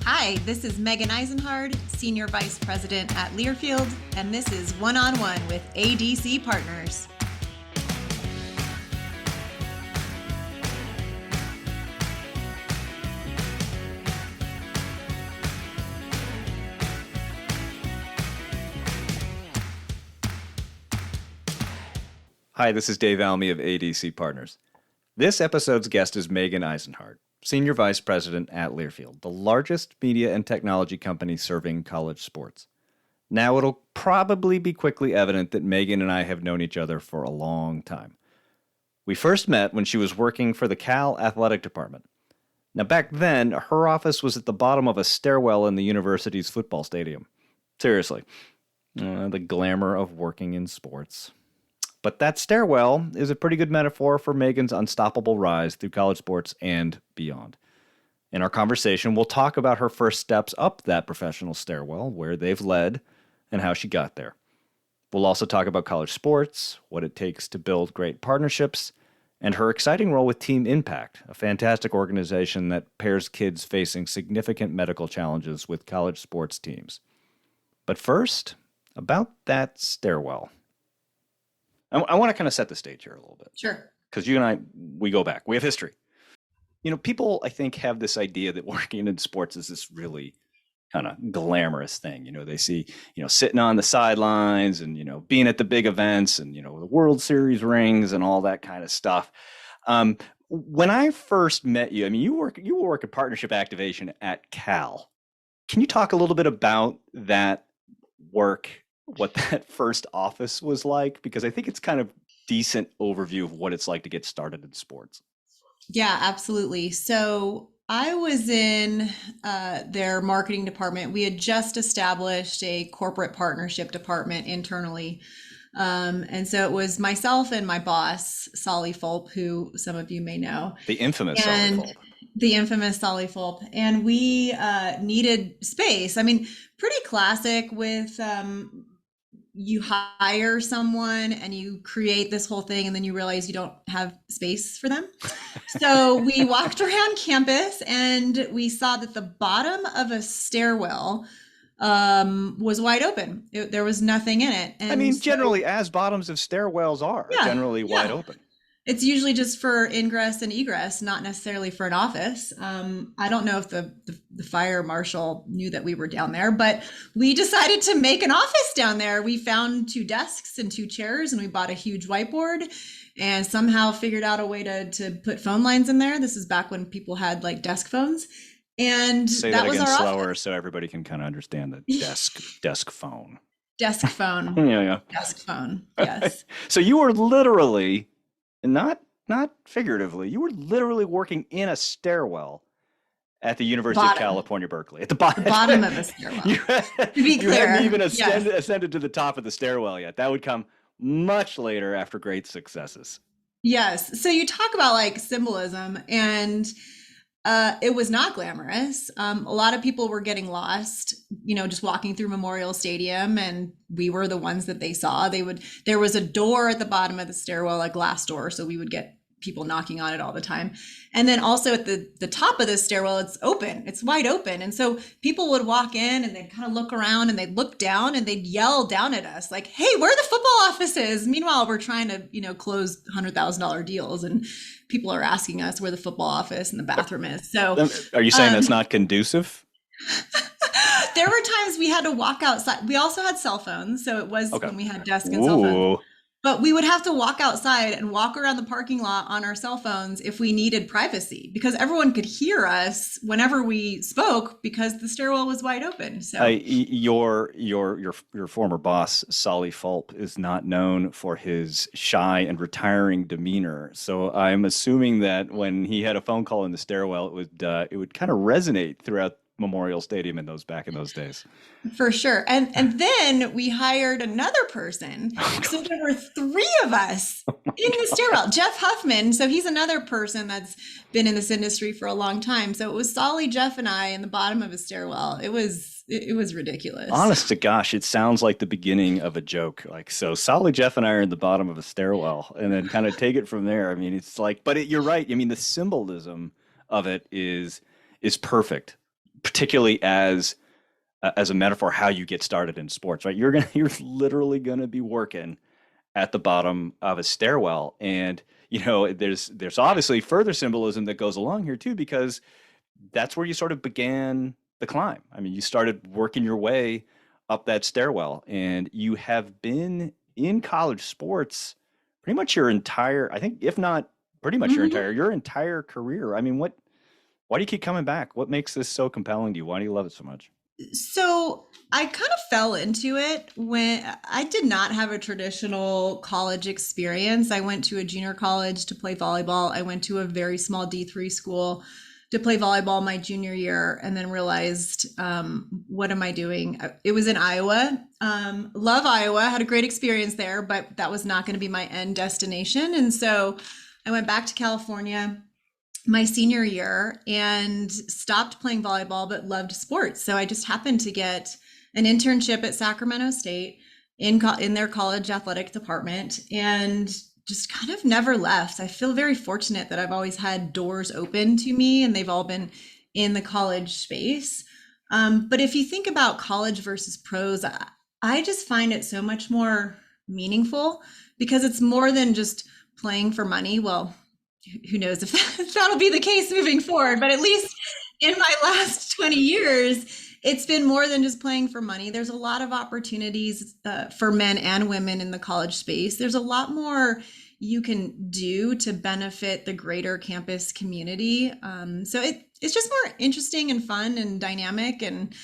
Hi, this is Megan Eisenhard, Senior Vice President at LEARFIELD, and this is One-on-One with ADC Partners. Hi, this is Dave Almy of ADC Partners. This episode's guest is Megan Eisenhard, Senior Vice President at LEARFIELD, the largest media and technology company serving college sports. Now, it'll probably be quickly evident that Megan and I have known each other for a long time. We first met when she was working for the Cal Athletic Department. Now, back then, her office was at the bottom of a stairwell in the university's football stadium. Seriously, the glamour of working in sports. But that stairwell is a pretty good metaphor for Megan's unstoppable rise through college sports and beyond. In our conversation, we'll talk about her first steps up that professional stairwell, where they've led, and how she got there. We'll also talk about college sports, what it takes to build great partnerships, and her exciting role with Team Impact, a fantastic organization that pairs kids facing significant medical challenges with college sports teams. But first, about that stairwell. I want to kind of set the stage here a little bit. Sure. Because you and I, we go back. We have history. You know, people, I think, have this idea that working in sports is this really kind of glamorous thing. You know, they see, sitting on the sidelines and, being at the big events and, the World Series rings and all that kind of stuff. When I first met you, I mean, you work in partnership activation at Cal. Can you talk a little bit about that work, what that first office was like? Because I think it's kind of decent overview of what it's like to get started in sports. Yeah, absolutely. So I was in their marketing department. We had just established a corporate partnership department internally. And so it was myself and my boss, Solly Fulp, who some of you may know. The infamous Solly Fulp. The infamous Solly Fulp. And we needed space. I mean, pretty classic with you hire someone and you create this whole thing and then you realize you don't have space for them. So we walked around campus and we saw that the bottom of a stairwell was wide open. There was nothing in it. And I mean, generally, as bottoms of stairwells are, generally wide open. It's usually just for ingress and egress, not necessarily for an office. I don't know if the fire marshal knew that we were down there, but we decided to make an office down there. We found 2 desks and 2 chairs, and we bought a huge whiteboard and somehow figured out a way to put phone lines in there. This is back when people had like desk phones. And say that was again our slower office. So everybody can kind of understand the desk phone. Desk phone. Yeah. Desk phone. Yes. So you were literally, not figuratively, you were literally working in a stairwell at the University of California, Berkeley. At the bottom of the stairwell. To be clear, you hadn't even ascended to the top of the stairwell yet. That would come much later after great successes. Yes. So you talk about like symbolism, and it was not glamorous. A lot of people were getting lost, just walking through Memorial Stadium, and we were the ones that they saw. There was a door at the bottom of the stairwell, a glass door, so we would get people knocking on it all the time. And then also at the top of the stairwell, it's open, it's wide open. And so people would walk in and they'd kind of look around and they'd look down and they'd yell down at us like, hey, where are the football offices? Meanwhile, we're trying to, close $100,000 deals and people are asking us where the football office and the bathroom is. So are you saying that's not conducive? There were times we had to walk outside. We also had cell phones. So it was when we had desk and cell phones. But we would have to walk outside and walk around the parking lot on our cell phones if we needed privacy, because everyone could hear us whenever we spoke because the stairwell was wide open. So your former boss, Solly Fulp, is not known for his shy and retiring demeanor. So I'm assuming that when he had a phone call in the stairwell, it would kind of resonate throughout Memorial Stadium back in those days. For sure. And then we hired another person. So there were 3 of us in the stairwell. Jeff Huffman. So he's another person that's been in this industry for a long time. So it was Solly, Jeff, and I in the bottom of a stairwell. It was ridiculous. Honest to gosh, it sounds like the beginning of a joke. Like, so Solly, Jeff, and I are in the bottom of a stairwell, and then kind of take it from there. I mean, it's like, but you're right. I mean, the symbolism of it is perfect. particularly as a metaphor, how you get started in sports, right? You're literally gonna be working at the bottom of a stairwell, and there's obviously further symbolism that goes along here too, because that's where you sort of began the climb. I mean, you started working your way up that stairwell, and you have been in college sports pretty much your entire, I think, if not pretty much Mhm. your entire career. I mean, why do you keep coming back? What makes this so compelling to you? Why do you love it so much? So I kind of fell into it when I did not have a traditional college experience. I went to a junior college to play volleyball. I went to a very small D3 school to play volleyball my junior year, and then realized, what am I doing? It was in Iowa. Love Iowa, had a great experience there, but that was not going to be my end destination. And so I went back to California my senior year and stopped playing volleyball, but loved sports. So I just happened to get an internship at Sacramento State in their college athletic department, and just kind of never left. I feel very fortunate that I've always had doors open to me, and they've all been in the college space. But if you think about college versus pros, I just find it so much more meaningful because it's more than just playing for money. Well, who knows if that'll be the case moving forward, but at least in my last 20 years, it's been more than just playing for money. There's a lot of opportunities for men and women in the college space. There's a lot more you can do to benefit the greater campus community. It's just more interesting and fun and dynamic, and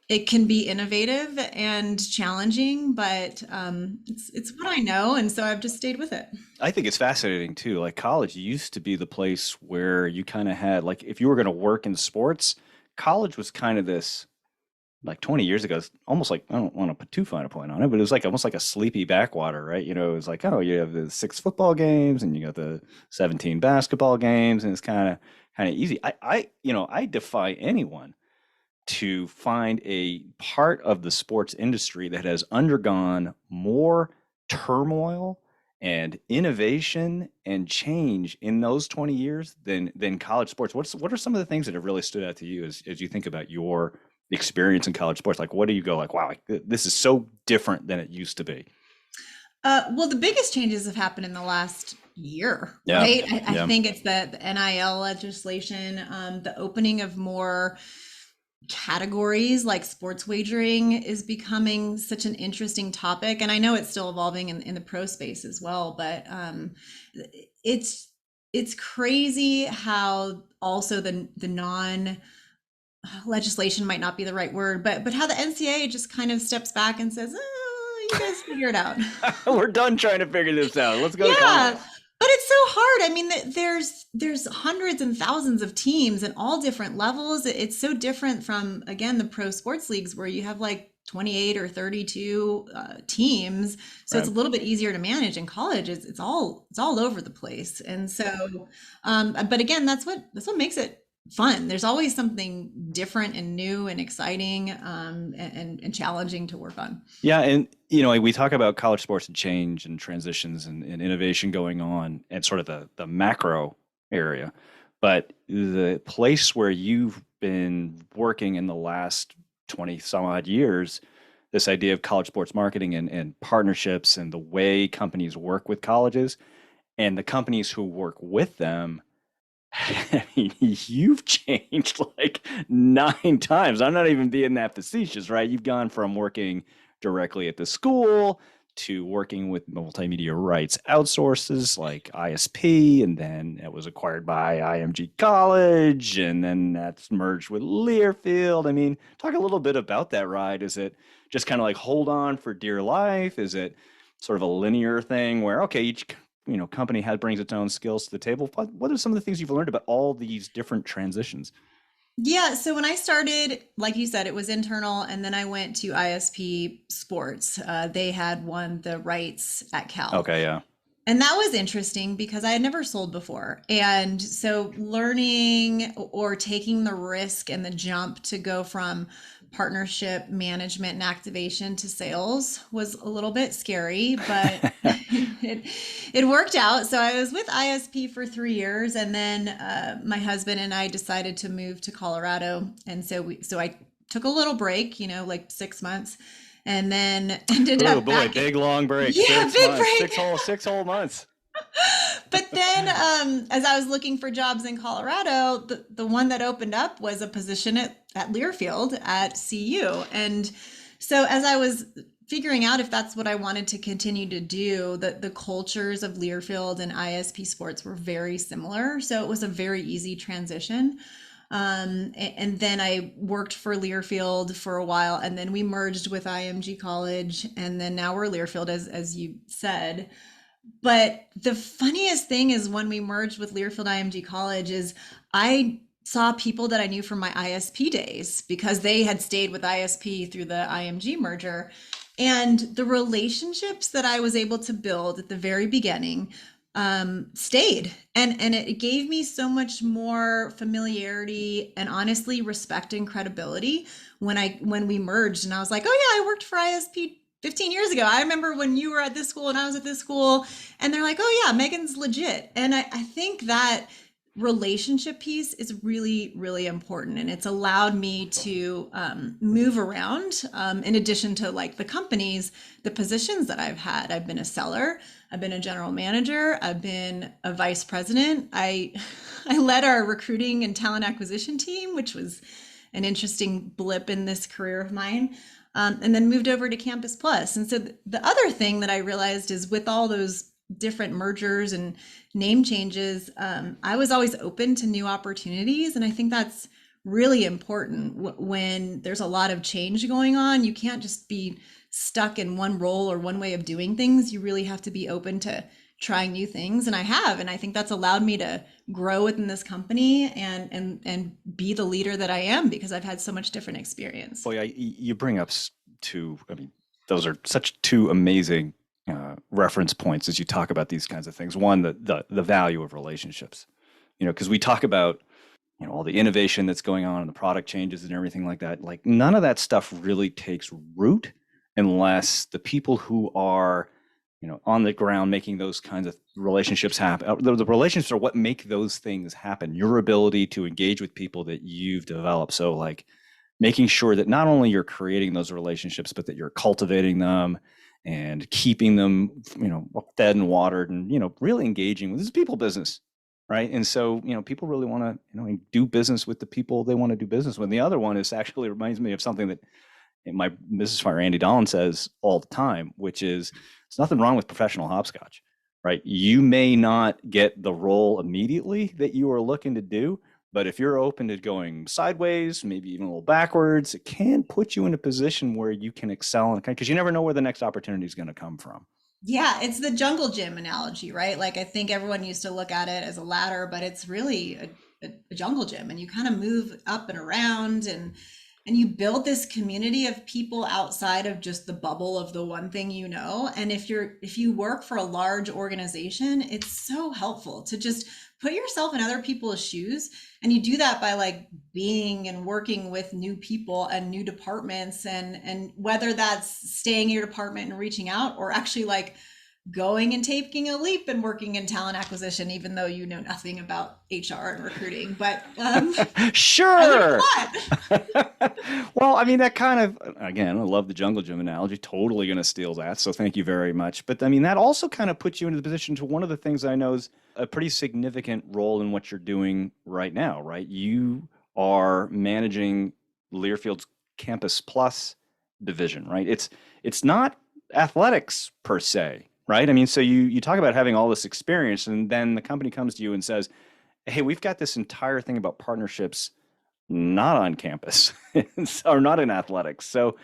it can be innovative and challenging, but it's what I know, and so I've just stayed with it. I think it's fascinating too. Like college used to be the place where you kind of had, like, if you were going to work in sports, college was kind of this, like 20 years ago, it's almost like, I don't want to put too fine a point on it, but it was like almost like a sleepy backwater, right? It was like, oh, you have the 6 football games and you got the 17 basketball games, and it's kind of easy. I defy anyone to find a part of the sports industry that has undergone more turmoil and innovation and change in those 20 years than college sports. What are some of the things that have really stood out to you as you think about your experience in college sports? Like, what do you go like, wow, like, this is so different than it used to be? Well, the biggest changes have happened in the last year, Yeah, right? I yeah, think it's the NIL legislation, the opening of more categories like sports wagering is becoming such an interesting topic. And I know it's still evolving in the pro space as well, but it's it's crazy how also the non legislation might not be the right word, but how the NCAA just kind of steps back and says, "Oh, you guys figure it out." we're done trying to figure this out. Let's go to Yeah, college. but it's so hard. I mean, there's hundreds and thousands of teams in all different levels. It's so different from, again, the pro sports leagues where you have like 28 or 32 teams. So it's Right. a little bit easier to manage. In college, it's all over the place. And so, but again, that's what makes it fun. There's always something different and new and exciting, and challenging to work on. Yeah, and we talk about college sports and change and transitions and innovation going on and sort of the macro area. But the place where you've been working in the last 20 some odd years, this idea of college sports marketing and partnerships and the way companies work with colleges and the companies who work with them, I mean, you've changed like 9 times. I'm not even being that facetious, right? You've gone from working directly at the school to working with multimedia rights outsources like ISP, and then it was acquired by IMG College, and then that's merged with Learfield. I mean, talk a little bit about that ride. Is it just kind of like hold on for dear life? Is it sort of a linear thing where, okay, each company has brings its own skills to the table? What are some of the things you've learned about all these different transitions? Yeah, so when I started, like you said, it was internal, and then I went to ISP Sports. They had won the rights at Cal. Okay, yeah. And that was interesting because I had never sold before. And so learning or taking the risk and the jump to go from partnership management and activation to sales was a little bit scary, but it worked out. So I was with ISP for 3 years, and then my husband and I decided to move to Colorado. And so I took a little break, like 6 months, and then ended Oh up boy, back. big long break. Yeah, Six big months, break. six whole months. But then, as I was looking for jobs in Colorado, the one that opened up was a position at Learfield at CU. And so, as I was figuring out if that's what I wanted to continue to do, the cultures of Learfield and ISP Sports were very similar. So, it was a very easy transition. And then I worked for Learfield for a while, and then we merged with IMG College, and then now we're Learfield, as you said. But the funniest thing is when we merged with Learfield IMG College is I saw people that I knew from my ISP days because they had stayed with ISP through the IMG merger. And the relationships that I was able to build at the very beginning stayed. And it gave me so much more familiarity and honestly respect and credibility when we merged. And I was like, oh yeah, I worked for ISP 15 years ago. I remember when you were at this school and I was at this school, and they're like, oh yeah, Megan's legit. And I think that relationship piece is really, really important. And it's allowed me to move around in addition to like the companies, the positions that I've had. I've been a seller, I've been a general manager, I've been a vice president. I led our recruiting and talent acquisition team, which was an interesting blip in this career of mine. And then moved over to Campus Plus. And so the other thing that I realized is with all those different mergers and name changes, I was always open to new opportunities. And I think that's really important when there's a lot of change going on. You can't just be stuck in one role or one way of doing things. You really have to be open to trying new things. And I have, and I think that's allowed me to grow within this company and be the leader that I am because I've had so much different experience. Well, yeah, you bring up I mean, those are such two amazing reference points as you talk about these kinds of things. One, the value of relationships, because we talk about, all the innovation that's going on and the product changes and everything like that. Like none of that stuff really takes root unless the people who are on the ground making those kinds of relationships happen. The relationships are what make those things happen. Your ability to engage with people that you've developed. So like making sure that not only you're creating those relationships, but that you're cultivating them and keeping them, fed and watered and, really engaging with this is people business. Right. And so, people really want to, do business with the people they want to do business with. And the other one is actually reminds me of something that my business partner, Andy Dolan, says all the time, which is there's nothing wrong with professional hopscotch, right? You may not get the role immediately that you are looking to do, but if you're open to going sideways, maybe even a little backwards, it can put you in a position where you can excel because you never know where the next opportunity is going to come from. Yeah, it's the jungle gym analogy, right? Like I think everyone used to look at it as a ladder, but it's really a jungle gym, and you kind of move up and around, and you build this community of people outside of just the bubble of the one thing you know. And if you work for a large organization, it's so helpful to just put yourself in other people's shoes. And you do that by like being and working with new people and new departments, and whether that's staying in your department and reaching out, or actually like going and taking a leap and working in talent acquisition, even though you know nothing about HR and recruiting. But sure. Well, I mean, that kind of, again, I love the jungle gym analogy. Totally going to steal that. So thank you very much. But I mean, that also kind of puts you into the position to one of the things I know is a pretty significant role in what you're doing right now, right? You are managing Learfield's Campus Plus division, right? It's not athletics per se, right? I mean, so you talk about having all this experience, and then the company comes to you and says, hey, we've got this entire thing about partnerships not on campus or not in athletics. So,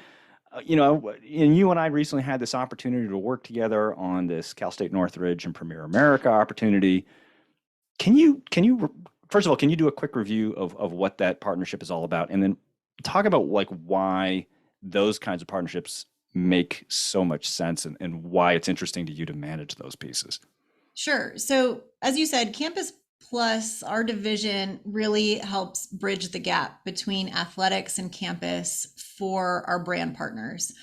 and you and I recently had this opportunity to work together on this Cal State Northridge and Premier America opportunity. Can you first of all, can you do a quick review of what that partnership is all about, and then talk about like why those kinds of partnerships make so much sense and why it's interesting to you to manage those pieces? Sure. So, as you said, Campus Plus, our division really helps bridge the gap between athletics and campus for our brand partners.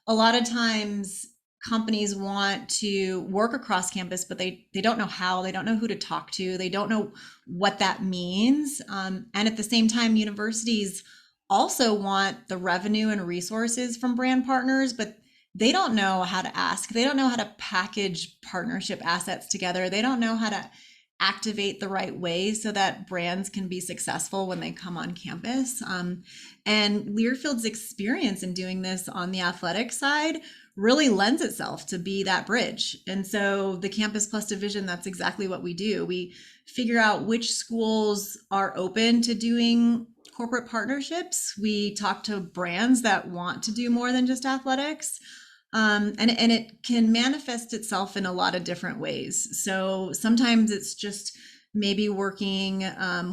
A lot of times, companies want to work across campus, but they don't know how, they don't know who to talk to, they don't know what that means. And at the same time, universities also want the revenue and resources from brand partners, but they don't know how to ask. They don't know how to package partnership assets together. They don't know how to activate the right way so that brands can be successful when they come on campus. And Learfield's experience in doing this on the athletic side really lends itself to be that bridge. And so the Campus Plus division, that's exactly what we do. We figure out which schools are open to doing corporate partnerships. We talk to brands that want to do more than just athletics. And it can manifest itself in a lot of different ways. So sometimes it's just maybe working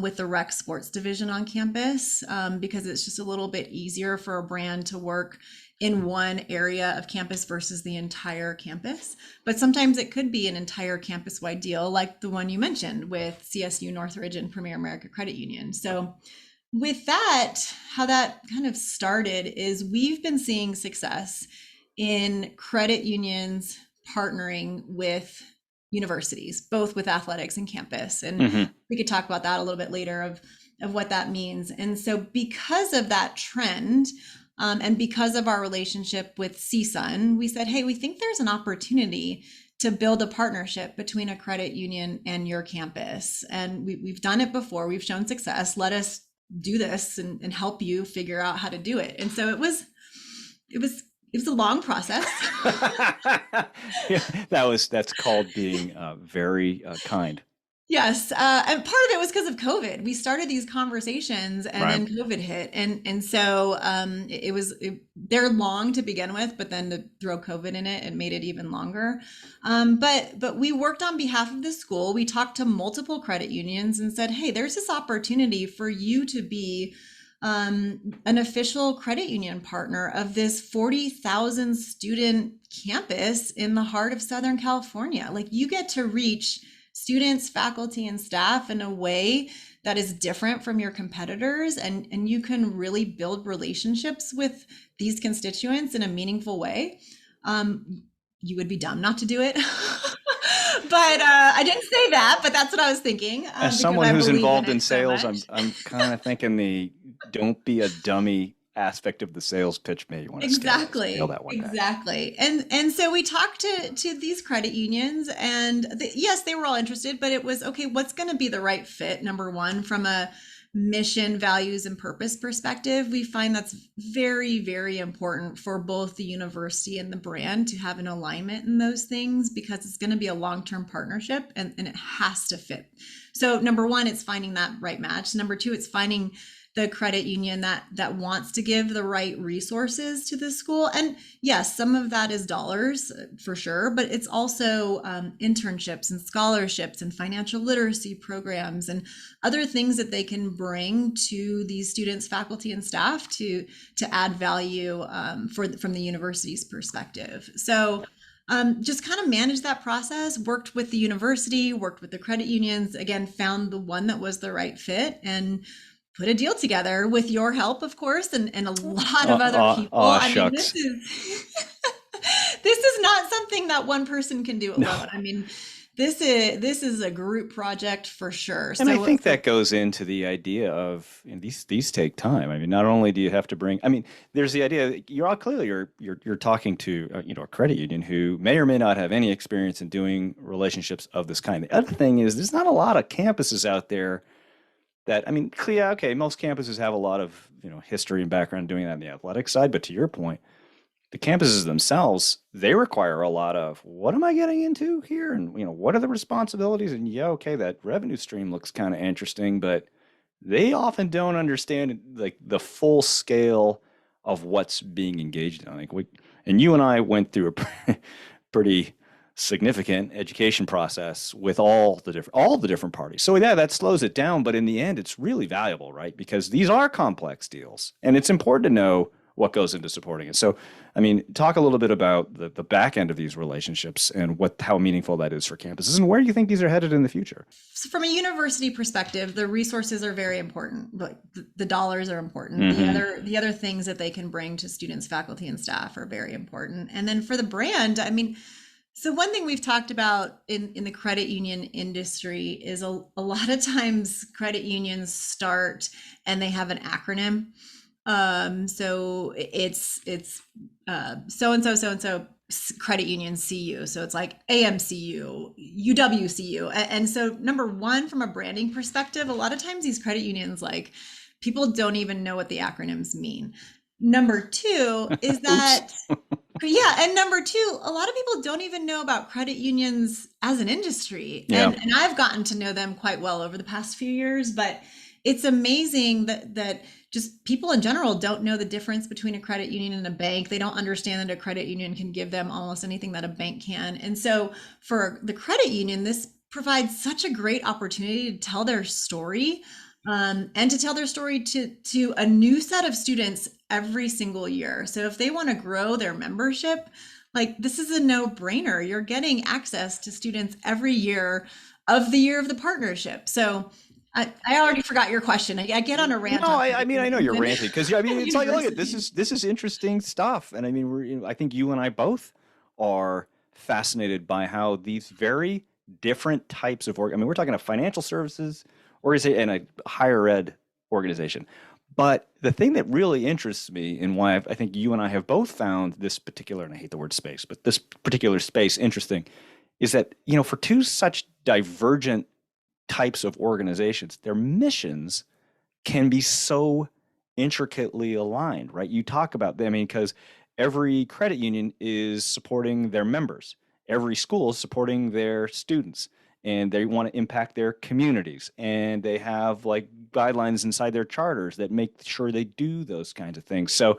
with the rec sports division on campus because it's just a little bit easier for a brand to work in one area of campus versus the entire campus. But sometimes it could be an entire campus-wide deal like the one you mentioned with CSU Northridge and Premier America Credit Union. So with that, how that kind of started is we've been seeing success in credit unions partnering with universities, both with athletics and campus. And we could talk about that a little bit later of what that means. And so because of that trend, and because of our relationship with CSUN, we said, hey, we think there's an opportunity to build a partnership between a credit union and your campus. And we've done it before. We've shown success. Let us do this and help you figure out how to do it. And so it was a long process. Yeah, that's called being very kind. Yes, and part of it was because of COVID. We started these conversations, and Right. then COVID hit, and so they're long to begin with, but then to throw COVID in it, it made it even longer. But we worked on behalf of the school. We talked to multiple credit unions and said, hey, there's this opportunity for you to be an official credit union partner of this 40,000 student campus in the heart of Southern California. Like, you get to reach students, faculty, and staff in a way that is different from your competitors, and you can really build relationships with these constituents in a meaningful way. You would be dumb not to do it. But I didn't say that, but that's what I was thinking. As someone who's involved in sales, I'm kind of thinking the don't be a dummy aspect of the sales pitch may you want to scale that one back. Exactly. And so we talked to these credit unions, and yes, they were all interested, but it was, okay, what's going to be the right fit? Number one, from a mission, values, and purpose perspective, we find that's very, very important for both the university and the brand to have an alignment in those things, because it's going to be a long-term partnership, and it has to fit. So number one, it's finding that right match. Number two, it's finding the credit union that wants to give the right resources to the school. And yes, some of that is dollars for sure, but it's also internships and scholarships and financial literacy programs and other things that they can bring to these students, faculty, and staff to add value from the university's perspective. So just kind of managed that process, worked with the university, worked with the credit unions, again, found the one that was the right fit, and put a deal together with your help, of course, and a lot of other people. I mean, this is not something that one person can do alone. No. I mean, this is a group project for sure. And I think that goes into the idea of, you know, these take time. I mean, not only do you have to bring, I mean, there's the idea that you're talking to a credit union who may or may not have any experience in doing relationships of this kind. The other thing is there's not a lot of campuses out there that, I mean, yeah, okay, most campuses have a lot of, history and background doing that on the athletic side, but to your point, the campuses themselves, they require a lot of, what am I getting into here? And, what are the responsibilities? And yeah, okay, that revenue stream looks kind of interesting, but they often don't understand like the full scale of what's being engaged in. I think and you and I went through a pretty significant education process with all the different parties. So yeah, that slows it down, but in the end, it's really valuable, right? Because these are complex deals, and it's important to know what goes into supporting it. So, I mean, talk a little bit about the back end of these relationships and how meaningful that is for campuses, and where do you think these are headed in the future? So from a university perspective, the resources are very important. Like the dollars are important. The other things that they can bring to students, faculty, and staff are very important. And then for the brand, I mean, so one thing we've talked about in the credit union industry is a lot of times credit unions start and they have an acronym. So it's so and so credit union CU. So it's like AMCU, UWCU. And so number one, from a branding perspective, a lot of times these credit unions, like people don't even know what the acronyms mean. Number two is that, yeah. And number two, a lot of people don't even know about credit unions as an industry. Yeah. And I've gotten to know them quite well over the past few years, but it's amazing that just people in general don't know the difference between a credit union and a bank. They don't understand that a credit union can give them almost anything that a bank can. And so for the credit union, this provides such a great opportunity to tell their story, and to tell their story to a new set of students every single year. So if they want to grow their membership, like this is a no-brainer. You're getting access to students every year of the year of the partnership. So I already forgot your question. I get on a rant. No, I mean, I know you're ranting because I mean, it's like, look, University. this is interesting stuff, and I mean, I think you and I both are fascinated by how these very different types of I mean, we're talking a financial services organization and a higher ed organization, but the thing that really interests me and why I think you and I have both found this particular, and I hate the word space, but this particular space interesting, is that for two such divergent types of organizations, their missions can be so intricately aligned, right? You talk about them, I mean, because every credit union is supporting their members, every school is supporting their students, and they want to impact their communities, and they have like guidelines inside their charters that make sure they do those kinds of things. So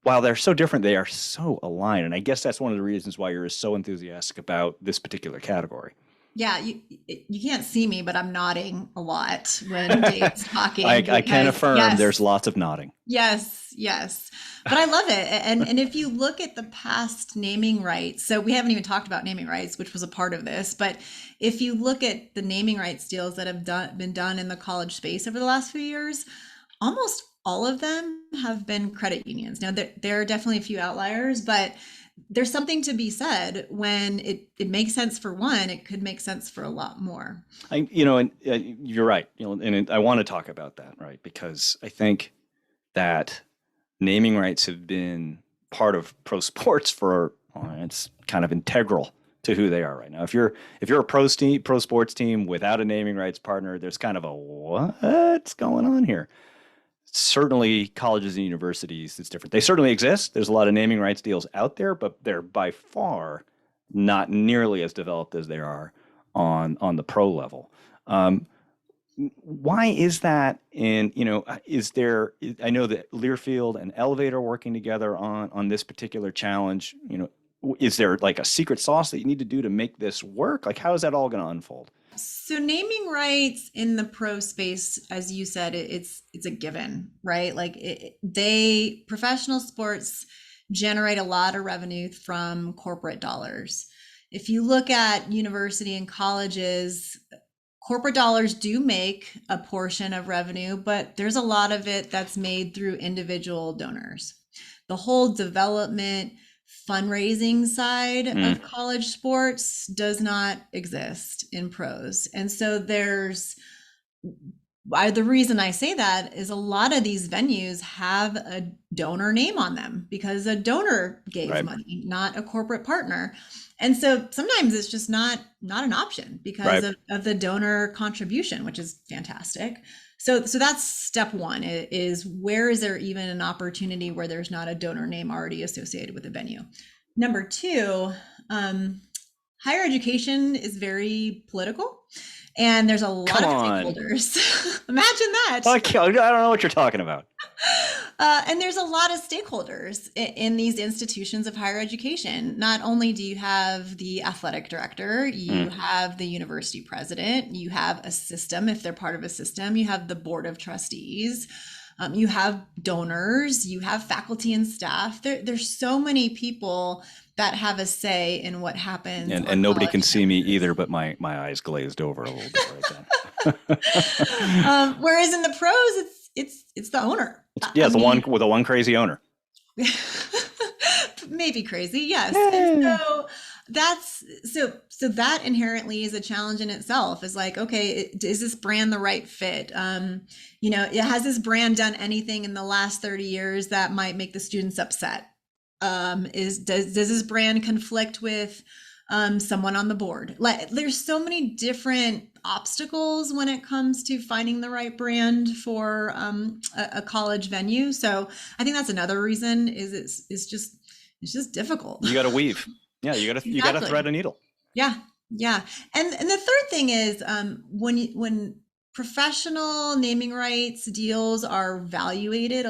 while they're so different, they are so aligned, and I guess that's one of the reasons why you're so enthusiastic about this particular category. Yeah, you can't see me, but I'm nodding a lot when Dave's talking. I can because, affirm yes, there's lots of nodding. yes. But I love it. And if you look at the past naming rights, so we haven't even talked about naming rights, which was a part of this, but if you look at the naming rights deals that have been done in the college space over the last few years, almost all of them have been credit unions. Now, there are definitely a few outliers, but there's something to be said when it makes sense for one, it could make sense for a lot more. And you're right. And I want to talk about that, right? Because I think that naming rights have been part of pro sports it's kind of integral to who they are right now. If you're a pro sports team without a naming rights partner, there's kind of a what's going on here. Certainly colleges and universities, it's different. They certainly exist. There's a lot of naming rights deals out there, but they're by far not nearly as developed as they are on the pro level. Why is that? And is there? I know that Learfield and Elevate are working together on this particular challenge. Is there like a secret sauce that you need to do to make this work? Like, how is that all going to unfold? So naming rights in the pro space, as you said, it's a given, right? Like professional sports generate a lot of revenue from corporate dollars. If you look at university and colleges, corporate dollars do make a portion of revenue, but there's a lot of it that's made through individual donors. The whole development fundraising side of college sports does not exist in pros. And so the reason I say that is a lot of these venues have a donor name on them because a donor gave money, not a corporate partner. And so sometimes it's just not an option because of the donor contribution, which is fantastic. So that's step one is where is there even an opportunity where there's not a donor name already associated with the venue? Number two, higher education is very political and there's a lot of stakeholders. Imagine that. I don't know what you're talking about. And there's a lot of stakeholders in these institutions of higher education. Not only do you have the athletic director, you have the university president, you have a system, if they're part of a system, you have the board of trustees. You have donors, you have faculty and staff. There's so many people that have a say in what happens. And nobody can see me either, but my eyes glazed over a little bit right then. Whereas in the pros, it's the owner. Yeah, the one with the one crazy owner. Maybe crazy, yes. Yeah. And so that inherently is a challenge in itself. Is like, okay, is this brand the right fit? Has this brand done anything in the last 30 years that might make the students upset? Does this brand conflict with someone on the board? Like, there's so many different obstacles when it comes to finding the right brand for a college venue. So I think that's another reason is it's just difficult. You got to weave. Yeah, you got to thread a needle. Yeah. And the third thing is when professional naming rights deals are valuated,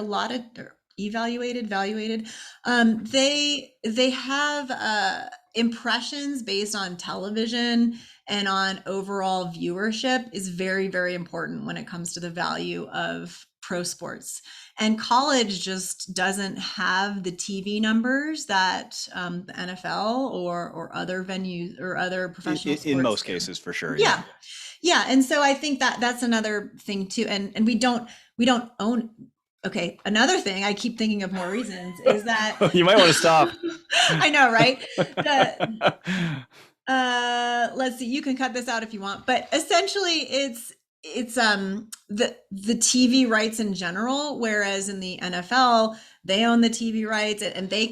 evaluated, they have impressions based on television and on overall viewership is very, very important when it comes to the value of pro sports. And college just doesn't have the TV numbers that the NFL or other venues or other professional sports in most cases, for sure. Yeah. And so I think that's another thing too. And we don't own. Okay, another thing, I keep thinking of more reasons, is that you might want to stop. I know, right? Let's see, you can cut this out if you want, but essentially it's the TV rights in general, whereas in the NFL, they own the TV rights and they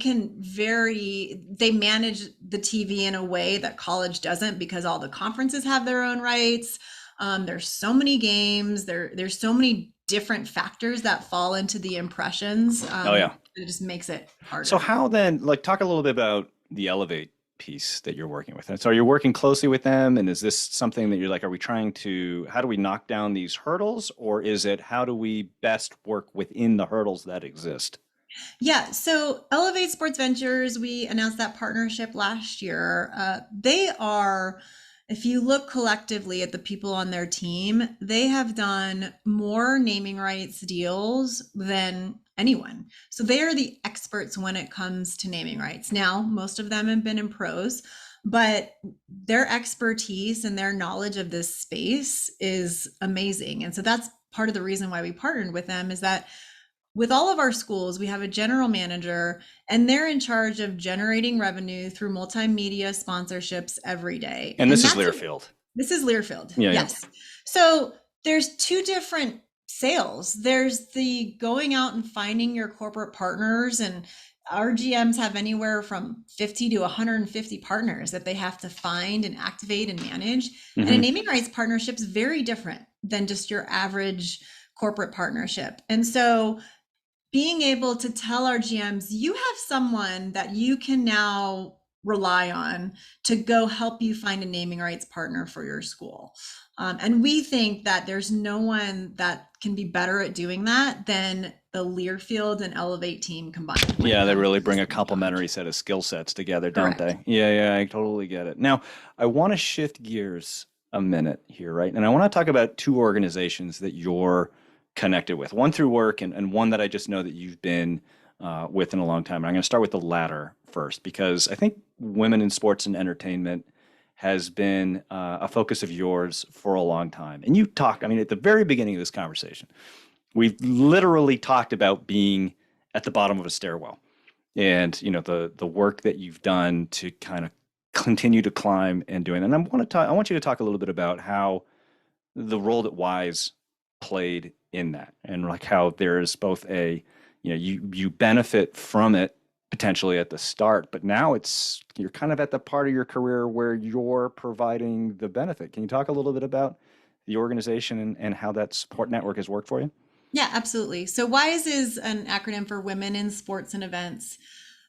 manage the TV in a way that college doesn't, because all the conferences have their own rights. There's so many games, there's so many different factors that fall into the impressions. It just makes it harder. So how then, like, talk a little bit about the Elevate piece that you're working with. And so you're working closely with them, and is this something that you're like, how do we knock down these hurdles, or is it how do we best work within the hurdles that exist? Yeah, so Elevate Sports Ventures, we announced that partnership last year. They are, if you look collectively at the people on their team, they have done more naming rights deals than anyone. So they are the experts when it comes to naming rights. Now, most of them have been in pros, but their expertise and their knowledge of this space is amazing. And so that's part of the reason why we partnered with them, is that with all of our schools, we have a general manager, and they're in charge of generating revenue through multimedia sponsorships every day. And this is Learfield. This is Learfield. Yeah, yes. Yeah. So there's two different sales. There's the going out and finding your corporate partners, and our GMs have anywhere from 50 to 150 partners that they have to find and activate and manage. Mm-hmm. And a naming rights partnership is very different than just your average corporate partnership. And so being able to tell our GMs, you have someone that you can now rely on to go help you find a naming rights partner for your school. And we think that there's no one that can be better at doing that than the Learfield and Elevate team combined. Yeah, they really bring a complementary set of skill sets together, don't they? Yeah, I totally get it. Now, I want to shift gears a minute here, right? And I want to talk about two organizations that you're connected with, one through work and one that I just know that you've been with in a long time. And I'm going to start with the latter first, because I think women in sports and entertainment has been a focus of yours for a long time. And you talk, at the very beginning of this conversation, we've literally talked about being at the bottom of a stairwell, and the work that you've done to kind of continue to climb and doing. And I want you to talk a little bit about how the role that Wise played in that, and like how there's both you benefit from it potentially at the start, but now you're kind of at the part of your career where you're providing the benefit. Can you talk a little bit about the organization and how that support network has worked for you? Yeah, absolutely. So WISE is an acronym for Women in Sports and Events.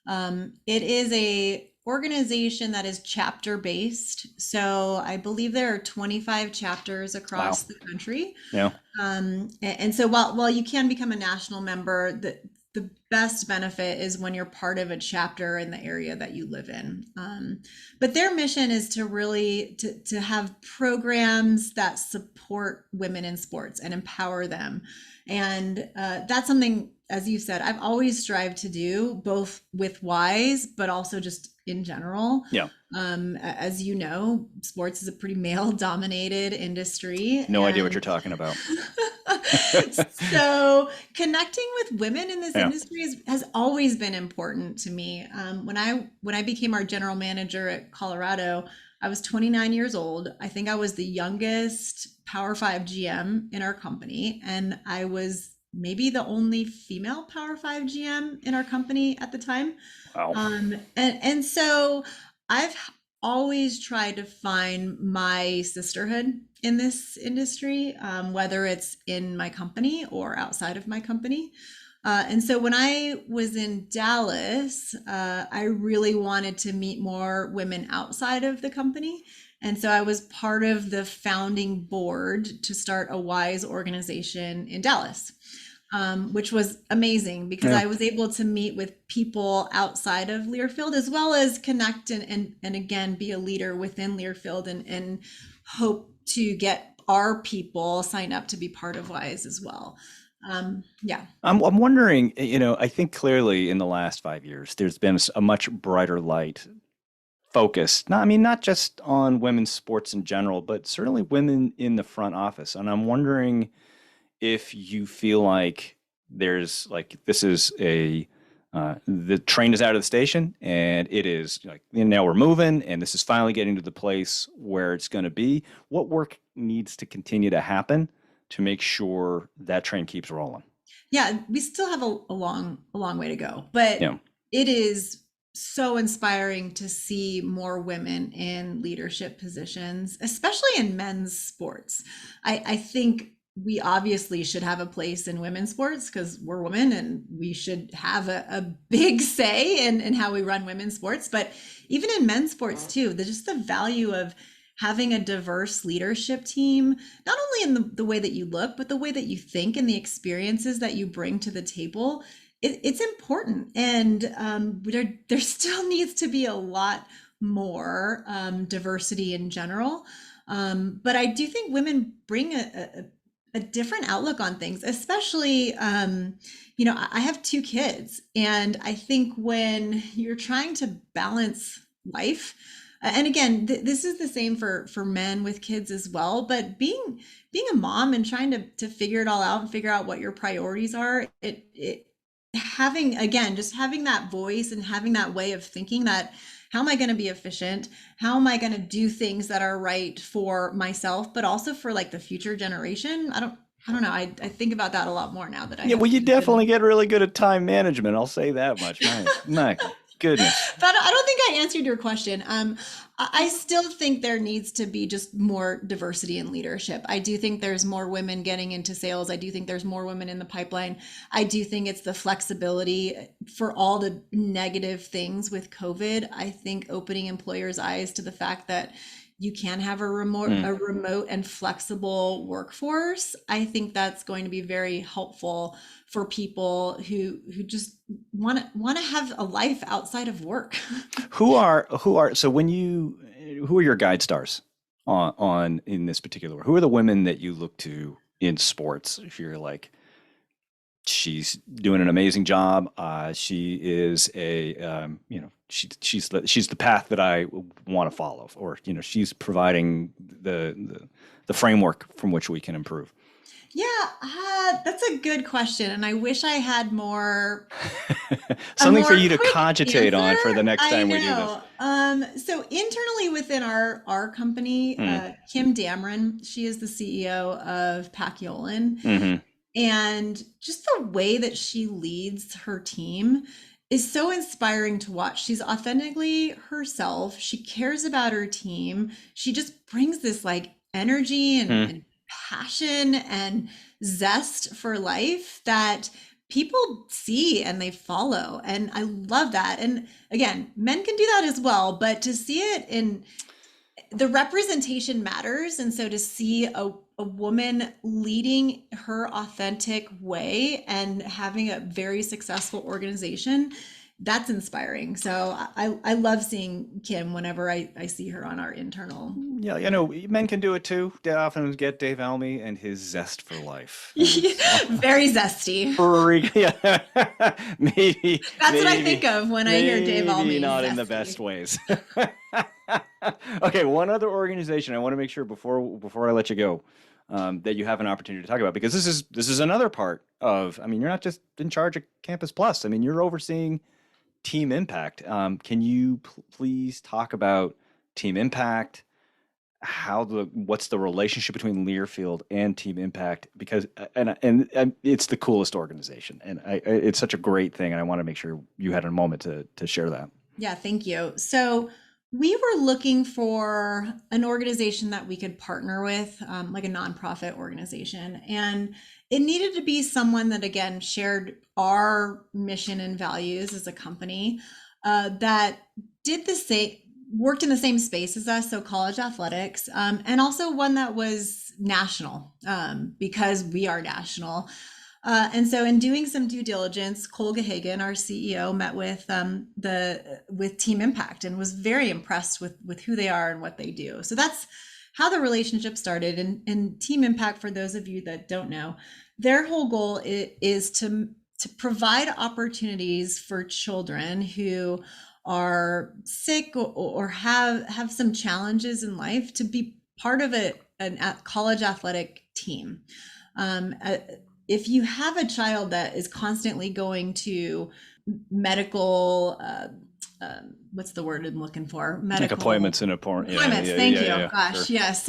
It is a organization that is chapter based. So I believe there are 25 chapters across the country. Yeah. And so while you can become a national member, the best benefit is when you're part of a chapter in the area that you live in. But their mission is to really to have programs that support women in sports and empower them. And that's something, as you said, I've always strived to do, both with WISE, but also just in general. Yeah. As you know, sports is a pretty male dominated industry. No idea what you're talking about. So connecting with women in this Yeah. industry has always been important to me. When I became our general manager at Colorado, I was 29 years old. I think I was the youngest Power 5 GM in our company, and I was maybe the only female Power 5 GM in our company at the time. Wow. And so I've always tried to find my sisterhood in this industry, whether it's in my company or outside of my company. And so when I was in Dallas, I really wanted to meet more women outside of the company. And so I was part of the founding board to start a WISE organization in Dallas, which was amazing because Yeah. I was able to meet with people outside of Learfield, as well as connect and again, be a leader within Learfield and hope to get our people signed up to be part of WISE as well. Yeah. I'm wondering, I think clearly in the last 5 years, there's been a much brighter light focus. Not just on women's sports in general, but certainly women in the front office. And I'm wondering if you feel like there's like this is the train is out of the station and it is like now we're moving and this is finally getting to the place where it's going to be. What work needs to continue to happen to make sure that train keeps rolling? Yeah, we still have a long way to go, but Yeah. it is so inspiring to see more women in leadership positions, especially in men's sports. I think we obviously should have a place in women's sports because we're women and we should have a big say in how we run women's sports. But even in men's sports too, just the value of having a diverse leadership team, not only in the way that you look, but the way that you think and the experiences that you bring to the table. It's important. And there still needs to be a lot more diversity in general. But I do think women bring a different outlook on things, especially, I have 2 kids, and I think when you're trying to balance life, and again, this is the same for men with kids as well, but being a mom and trying to figure it all out and figure out what your priorities are, having that voice and having that way of thinking that how am I going to be efficient? How am I going to do things that are right for myself, but also for like the future generation? I don't know. I think about that a lot more now that I have Well, you kids. definitely get really good at time management. I'll say that much. My goodness. But I don't think I answered your question. I still think there needs to be just more diversity in leadership. I do think there's more women getting into sales. I do think there's more women in the pipeline. I do think it's the flexibility for all the negative things with COVID. I think opening employers' eyes to the fact that you can have a remote and flexible workforce. I think that's going to be very helpful for people who just want to have a life outside of work. Who are your guide stars on in this particular? Who are the women that you look to in sports? If you're like, she's doing an amazing job. She is she's the path that I want to follow, or she's providing the framework from which we can improve. Yeah, that's a good question, and I wish I had more something for more you to quick cogitate on for the answer. next I time we do know. So internally within our company, Kim Dameron, she is the CEO of Paciolan. this. And just the way that she leads her team is so inspiring to watch. She's authentically herself. She cares about her team. She just brings this like energy and passion and zest for life that people see and they follow. And I love that. And again, men can do that as well, but to see it in the representation matters. And so to see a woman leading her authentic way and having a very successful organization, that's inspiring. So I love seeing Kim whenever I see her on our internal. Yeah, men can do it too. They often get Dave Almy and his zest for life. And it's Very zesty. yeah. maybe, That's what I think of when I hear Dave maybe Almy. not in the Zesty. best ways. Okay, one other organization I want to make sure before I let you go, that you have an opportunity to talk about, because this is another part of. I mean, you're not just in charge of Campus Plus. I mean, you're overseeing Team Impact. Can you please talk about Team Impact? What's the relationship between Learfield and Team Impact? Because and it's the coolest organization, and it's such a great thing, and I want to make sure you had a moment to share that. Yeah, thank you. So we were looking for an organization that we could partner with, like a nonprofit organization. And it needed to be someone that, again, shared our mission and values as a company, that did the same, worked in the same space as us, so college athletics, and also one that was national, because we are national. And so in doing some due diligence, Cole Gahagan, our CEO, met with with Team Impact and was very impressed with who they are and what they do. So that's how the relationship started. And Team Impact, for those of you that don't know, their whole goal is to provide opportunities for children who are sick or have some challenges in life to be part of a college athletic team. If you have a child that is constantly going to medical, what's the word I'm looking for? Like Medical appointments and appointments. appointments. Thank you. Gosh, Sure. yes.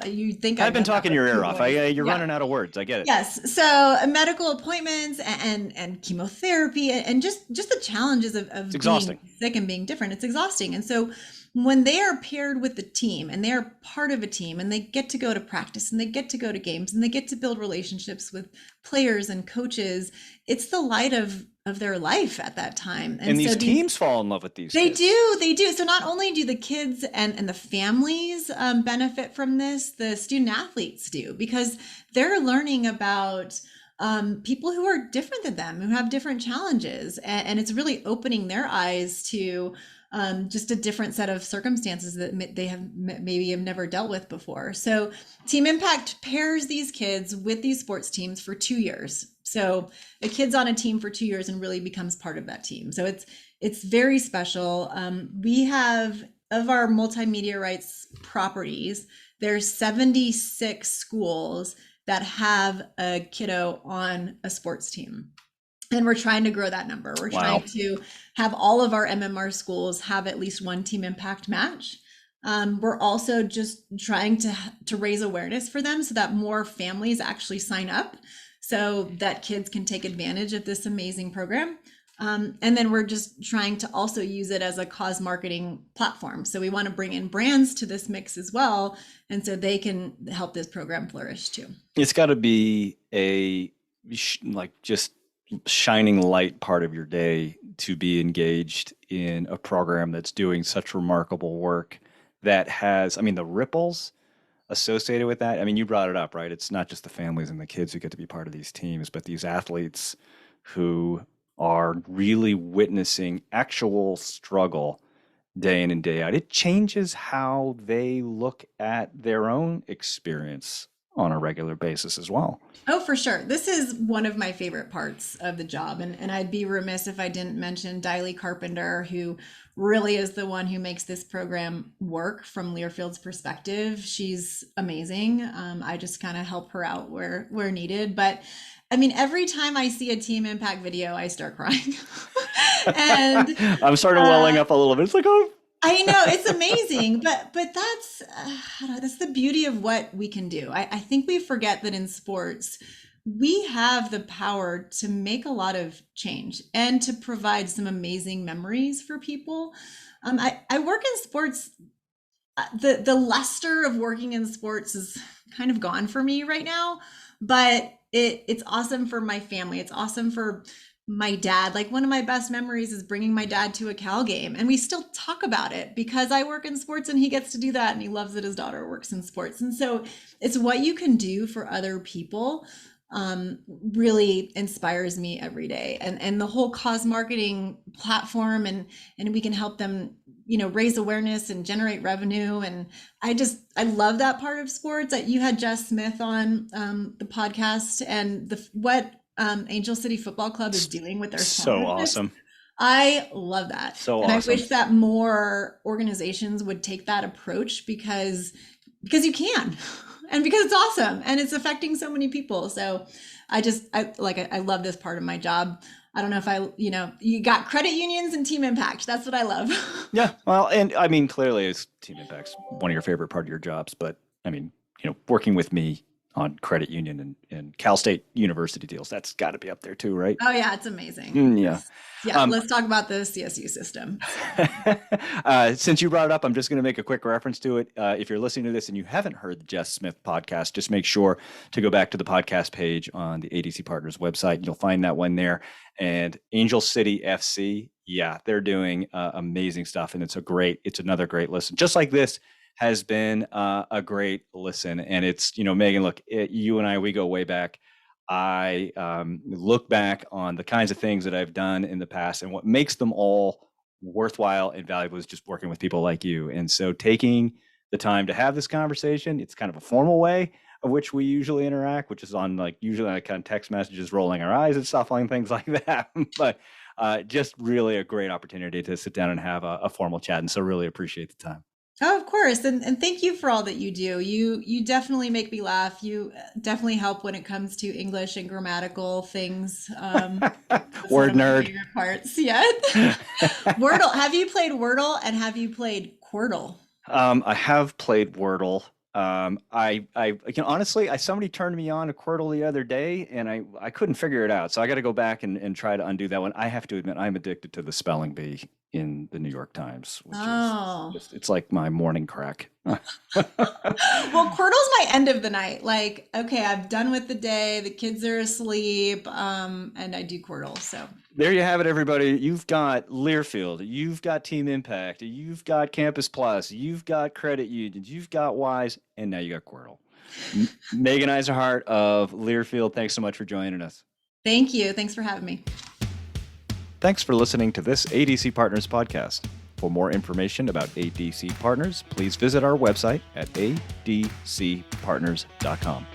You think I've been done that talking with your ear two off. boys. You're Yeah. running out of words. I get it. Yes. So medical appointments and chemotherapy and just the challenges of being exhausting. sick and being different. It's exhausting. And so when they are paired with the team and they are part of a team and they get to go to practice and they get to go to games and they get to build relationships with players and coaches, it's the light of their life at that time. And these so teams fall in love with these they kids. they do. So not only do the kids and the families benefit from this, the student athletes do, because they're learning about people who are different than them, who have different challenges. And it's really opening their eyes to just a different set of circumstances that they have maybe have never dealt with before. So Team Impact pairs these kids with these sports teams for 2 years. So a kid's on a team for 2 years and really becomes part of that team. So it's very special. We have, of our multimedia rights properties, there's 76 schools that have a kiddo on a sports team. And we're trying to grow that number. We're Wow. trying to have all of our MMR schools have at least one Team Impact match. We're also just trying to raise awareness for them so that more families actually sign up so that kids can take advantage of this amazing program. And then we're just trying to also use it as a cause marketing platform. So we want to bring in brands to this mix as well. And so they can help this program flourish too. It's got to be a just shining light part of your day to be engaged in a program that's doing such remarkable work that has, I mean, the ripples associated with that. I mean, you brought it up, right? It's not just the families and the kids who get to be part of these teams, but these athletes who are really witnessing actual struggle day in and day out. It changes how they look at their own experience on a regular basis as well. Oh, for sure. This is one of my favorite parts of the job. And I'd be remiss if I didn't mention Diley Carpenter, who really is the one who makes this program work from Learfield's perspective. She's amazing. I just kind of help her out where needed. But I mean, every time I see a Team Impact video, I start crying. And I'm starting welling up a little bit. It's like, oh, I know, it's amazing, but that's the beauty of what we can do. I think we forget that in sports, we have the power to make a lot of change and to provide some amazing memories for people. I work in sports. The luster of working in sports is kind of gone for me right now, but it's awesome for my family. It's awesome for my dad, like one of my best memories is bringing my dad to a Cal game. And we still talk about it because I work in sports and he gets to do that. And he loves that his daughter works in sports. And so it's what you can do for other people really inspires me every day. And the whole cause marketing platform and we can help them, raise awareness and generate revenue. And I love that part of sports. That you had Jess Smith on the podcast and what Angel City Football Club is doing with their So sponsorships. awesome. I love that. So and awesome. I wish that more organizations would take that approach because you can and because it's awesome and it's affecting so many people. So I love this part of my job. I don't know if you got credit unions and team impact. That's what I love. Yeah. Well, and I mean, clearly it's team impact's one of your favorite part of your jobs, but I mean, working with me on credit union and Cal State University deals, that's got to be up there too, right? Oh yeah, it's amazing. Yeah. Yeah. Let's talk about the CSU system. Since you brought it up, I'm just going to make a quick reference to it. If you're listening to this and you haven't heard the Jess Smith podcast, just make sure to go back to the podcast page on the ADC Partners website. You'll find that one there. And Angel City FC, yeah, they're doing amazing stuff, and it's another great listen. Just like this has been a great listen, and it's Megan. Look, you and I, we go way back. I look back on the kinds of things that I've done in the past, and what makes them all worthwhile and valuable is just working with people like you. And so taking the time to have this conversation, it's kind of a formal way of which we usually interact, which is on usually on kind of text messages, rolling our eyes and stuff like things like that. But just really a great opportunity to sit down and have a formal chat. And so really appreciate the time. Oh, of course. And thank you for all that you do. You definitely make me laugh. You definitely help when it comes to English and grammatical things. Word nerd. Favorite parts. Yeah. Wordle. Have you played Wordle and have you played Quordle? I have played Wordle. Honestly, somebody turned me on to Quordle the other day and I couldn't figure it out. So I got to go back and try to undo that one. I have to admit, I'm addicted to the spelling bee in the New York Times, which is it's like my morning crack. Well, Quordle's my end of the night. Like, okay, I'm done with the day. The kids are asleep. And I do Quordle. So there you have it, everybody. You've got Learfield, you've got Team Impact, you've got Campus Plus, you've got credit unions, you've got Wise, and now you got Quordle. Megan Eisenhard of Learfield, thanks so much for joining us. Thank you. Thanks for having me. Thanks for listening to this ADC Partners podcast. For more information about ADC Partners, please visit our website at adcpartners.com.